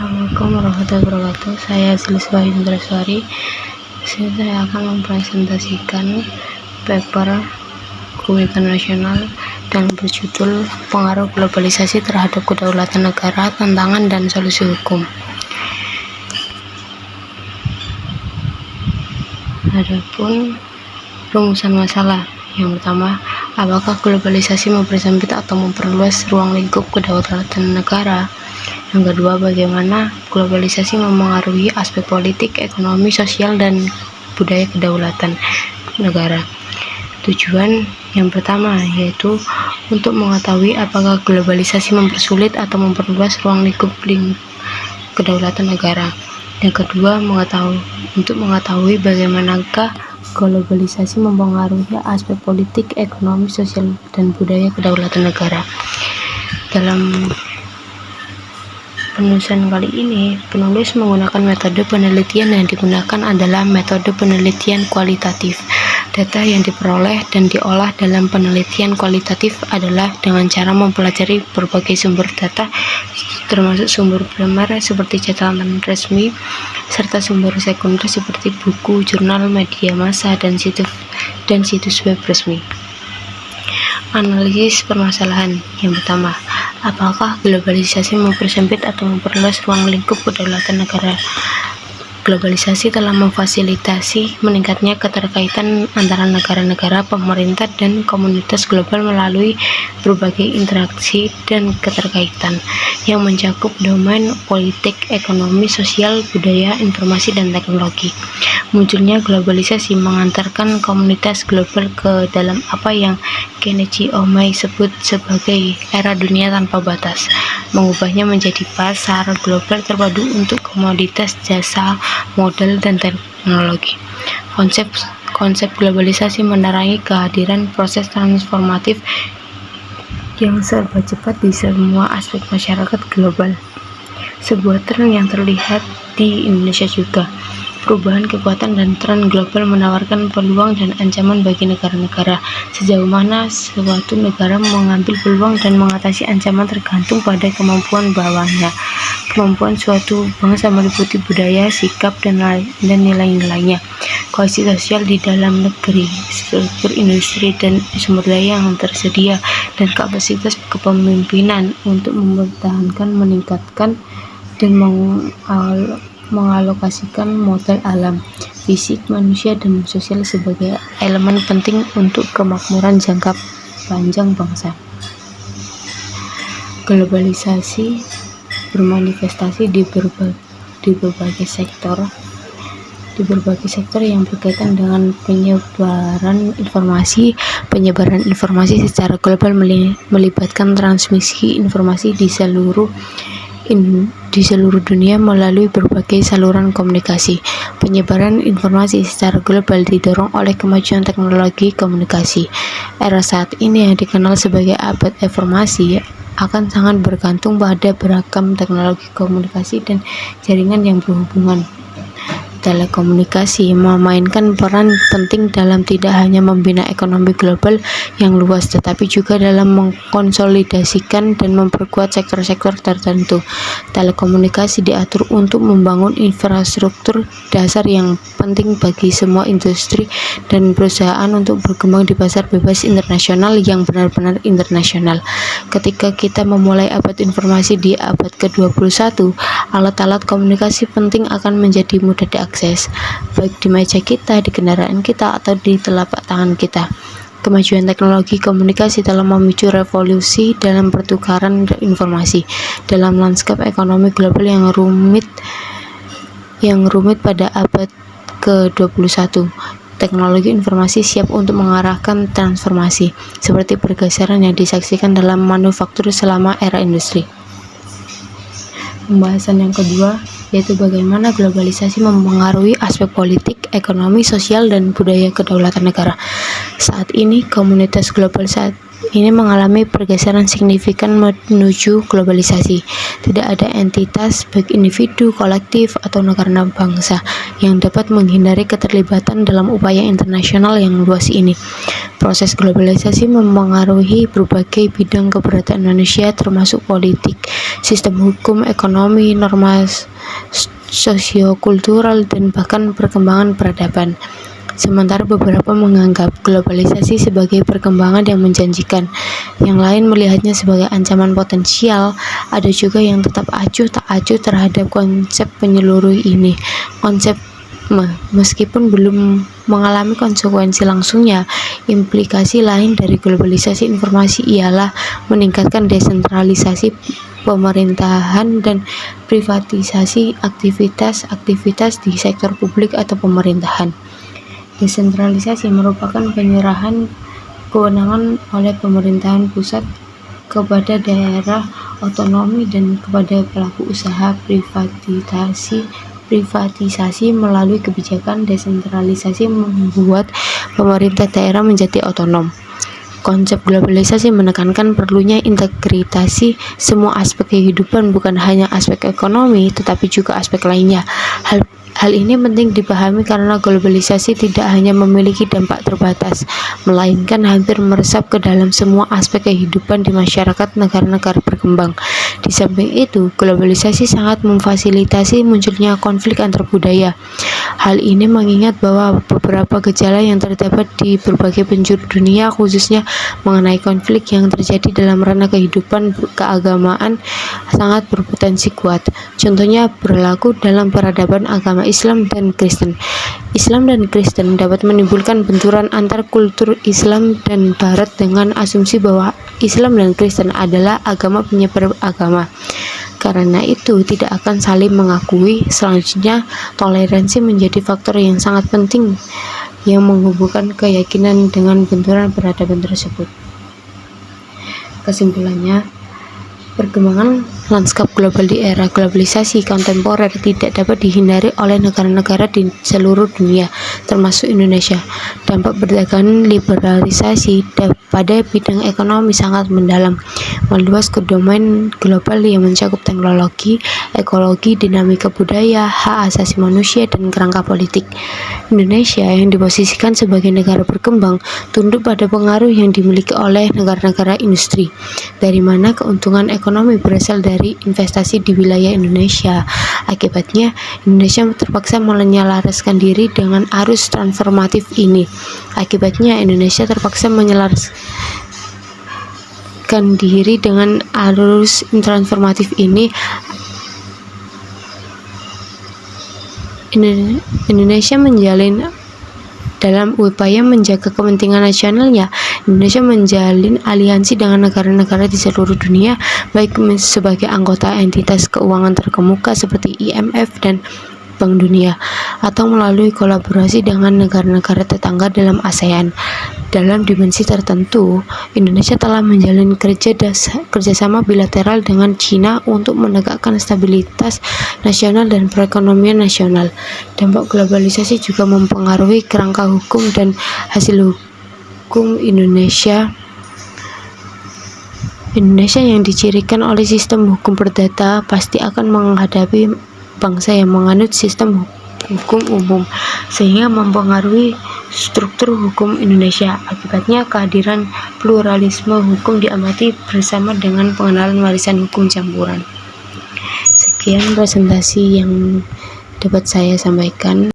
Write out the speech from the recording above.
Assalamualaikum warahmatullahi wabarakatuh. Saya Ziliswa Indraswari. Saya akan mempresentasikan paper hukum internasional dan berjudul Pengaruh Globalisasi Terhadap Kedaulatan Negara, Tantangan dan Solusi Hukum. Adapun rumusan masalah yang pertama, apakah globalisasi mempersempit atau memperluas ruang lingkup kedaulatan negara? Yang kedua, bagaimana globalisasi memengaruhi aspek politik, ekonomi, sosial, dan budaya kedaulatan negara. Tujuan yang pertama yaitu untuk mengetahui apakah globalisasi mempersulit atau memperluas ruang lingkup kedaulatan negara. Yang kedua, untuk mengetahui bagaimanakah globalisasi mempengaruhi aspek politik, ekonomi, sosial, dan budaya kedaulatan negara. Dalam penulisan kali ini, penulis menggunakan metode penelitian yang digunakan adalah metode penelitian kualitatif. Data yang diperoleh dan diolah dalam penelitian kualitatif adalah dengan cara mempelajari berbagai sumber data, termasuk sumber primer seperti catatan resmi, serta sumber sekunder seperti buku, jurnal, media massa, dan situs web resmi. Analisis permasalahan yang pertama, apakah globalisasi mempersempit atau memperluas ruang lingkup kedaulatan negara? Globalisasi telah memfasilitasi meningkatnya keterkaitan antara negara-negara, pemerintah, dan komunitas global melalui berbagai interaksi dan keterkaitan yang mencakup domain politik, ekonomi, sosial, budaya, informasi, dan teknologi. Munculnya globalisasi mengantarkan komunitas global ke dalam apa yang Kenichi Ohmae sebut sebagai era dunia tanpa batas, mengubahnya menjadi pasar global terpadu untuk komoditas, jasa, modal, dan teknologi. Konsep globalisasi menerangi kehadiran proses transformatif yang serba cepat di semua aspek masyarakat global. Sebuah tren yang terlihat di Indonesia juga. Perubahan kekuatan dan tren global menawarkan peluang dan ancaman bagi negara-negara. Sejauh mana suatu negara mengambil peluang dan mengatasi ancaman tergantung pada kemampuan bawahnya. Kemampuan suatu bangsa meliputi budaya, sikap, dan nilai-nilainya, kohesi sosial di dalam negeri, struktur industri dan sumber daya yang tersedia, dan kapasitas kepemimpinan untuk mempertahankan, meningkatkan, dan mengalokasikan modal alam, fisik, manusia, dan sosial sebagai elemen penting untuk kemakmuran jangka panjang bangsa. Globalisasi bermanifestasi di berbagai sektor yang berkaitan dengan penyebaran informasi. Penyebaran informasi secara global melibatkan transmisi informasi di seluruh dunia melalui berbagai saluran komunikasi. Penyebaran informasi secara global didorong oleh kemajuan teknologi komunikasi. Era saat ini yang dikenal sebagai abad informasi akan sangat bergantung pada beragam teknologi komunikasi dan jaringan yang berhubungan. Telekomunikasi memainkan peran penting dalam tidak hanya membina ekonomi global yang luas, tetapi juga dalam mengkonsolidasikan dan memperkuat sektor-sektor tertentu. Telekomunikasi diatur untuk membangun infrastruktur dasar yang penting bagi semua industri dan perusahaan untuk berkembang di pasar bebas internasional yang benar-benar internasional. Ketika kita memulai abad informasi di abad ke-21, alat-alat komunikasi penting akan menjadi mudah diakses, baik di meja kita, di kendaraan kita, atau di telapak tangan kita. Kemajuan teknologi komunikasi telah memicu revolusi dalam pertukaran informasi. Dalam lanskap ekonomi global yang rumit pada abad ke-21, teknologi informasi siap untuk mengarahkan transformasi, seperti pergeseran yang disaksikan dalam manufaktur selama era industri. Pembahasan yang kedua yaitu bagaimana globalisasi mempengaruhi aspek politik, ekonomi, sosial, dan budaya kedaulatan negara. Saat ini, komunitas global saat ini mengalami pergeseran signifikan menuju globalisasi. Tidak ada entitas, baik individu, kolektif, atau negara bangsa, yang dapat menghindari keterlibatan dalam upaya internasional yang luas ini. Proses globalisasi mempengaruhi berbagai bidang keberadaan manusia, termasuk politik, sistem hukum, ekonomi, norma sosiokultural, dan bahkan perkembangan peradaban. Sementara beberapa menganggap globalisasi sebagai perkembangan yang menjanjikan, yang lain melihatnya sebagai ancaman potensial. Ada juga yang tetap acuh tak acuh terhadap konsep penyeluruh ini. Konsep meskipun belum mengalami konsekuensi langsungnya, implikasi lain dari globalisasi informasi ialah meningkatkan desentralisasi pemerintahan dan privatisasi aktivitas-aktivitas di sektor publik atau pemerintahan. Desentralisasi merupakan penyerahan kewenangan oleh pemerintahan pusat kepada daerah otonomi dan kepada pelaku usaha. Privatisasi melalui kebijakan desentralisasi membuat pemerintah daerah menjadi otonom. Konsep globalisasi menekankan perlunya integrasi semua aspek kehidupan, bukan hanya aspek ekonomi, tetapi juga aspek lainnya. Hal ini penting dipahami karena globalisasi tidak hanya memiliki dampak terbatas, melainkan hampir meresap ke dalam semua aspek kehidupan di masyarakat negara-negara berkembang. Di samping itu, globalisasi sangat memfasilitasi munculnya konflik antar budaya. Hal ini mengingat bahwa beberapa gejala yang terdapat di berbagai penjuru dunia, khususnya mengenai konflik yang terjadi dalam ranah kehidupan keagamaan, sangat berpotensi kuat. Contohnya berlaku dalam peradaban agama Islam dan Kristen. Islam dan Kristen dapat menimbulkan benturan antar kultur Islam dan Barat dengan asumsi bahwa Islam dan Kristen adalah agama penyebar agama. Karena itu tidak akan saling mengakui. Selanjutnya, toleransi menjadi faktor yang sangat penting yang menghubungkan keyakinan dengan benturan peradaban tersebut. Kesimpulannya, perkembangan lanskap global di era globalisasi kontemporer tidak dapat dihindari oleh negara-negara di seluruh dunia, termasuk Indonesia. Dampak perdagangan liberalisasi pada bidang ekonomi sangat mendalam, meluas ke domain global yang mencakup teknologi, ekologi, dinamika budaya, hak asasi manusia, dan kerangka politik. Indonesia yang diposisikan sebagai negara berkembang tunduk pada pengaruh yang dimiliki oleh negara-negara industri, dari mana keuntungan ekonomi berasal dari investasi di wilayah Indonesia. Akibatnya, Indonesia terpaksa menyelaraskan diri dengan arus transformatif ini. Indonesia menjalin dalam upaya menjaga kepentingan nasionalnya. Indonesia menjalin aliansi dengan negara-negara di seluruh dunia, baik sebagai anggota entitas keuangan terkemuka seperti IMF dan Bank Dunia, atau melalui kolaborasi dengan negara-negara tetangga dalam ASEAN. Dalam dimensi tertentu, Indonesia telah menjalin kerjasama bilateral dengan China untuk menegakkan stabilitas nasional dan perekonomian nasional. Dampak globalisasi juga mempengaruhi kerangka hukum dan hasil hukum Indonesia. Indonesia yang dicirikan oleh sistem hukum perdata pasti akan menghadapi bangsa yang menganut sistem hukum umum, sehingga mempengaruhi struktur hukum Indonesia. Akibatnya, kehadiran pluralisme hukum diamati bersama dengan pengenalan warisan hukum campuran. Sekian presentasi yang dapat saya sampaikan.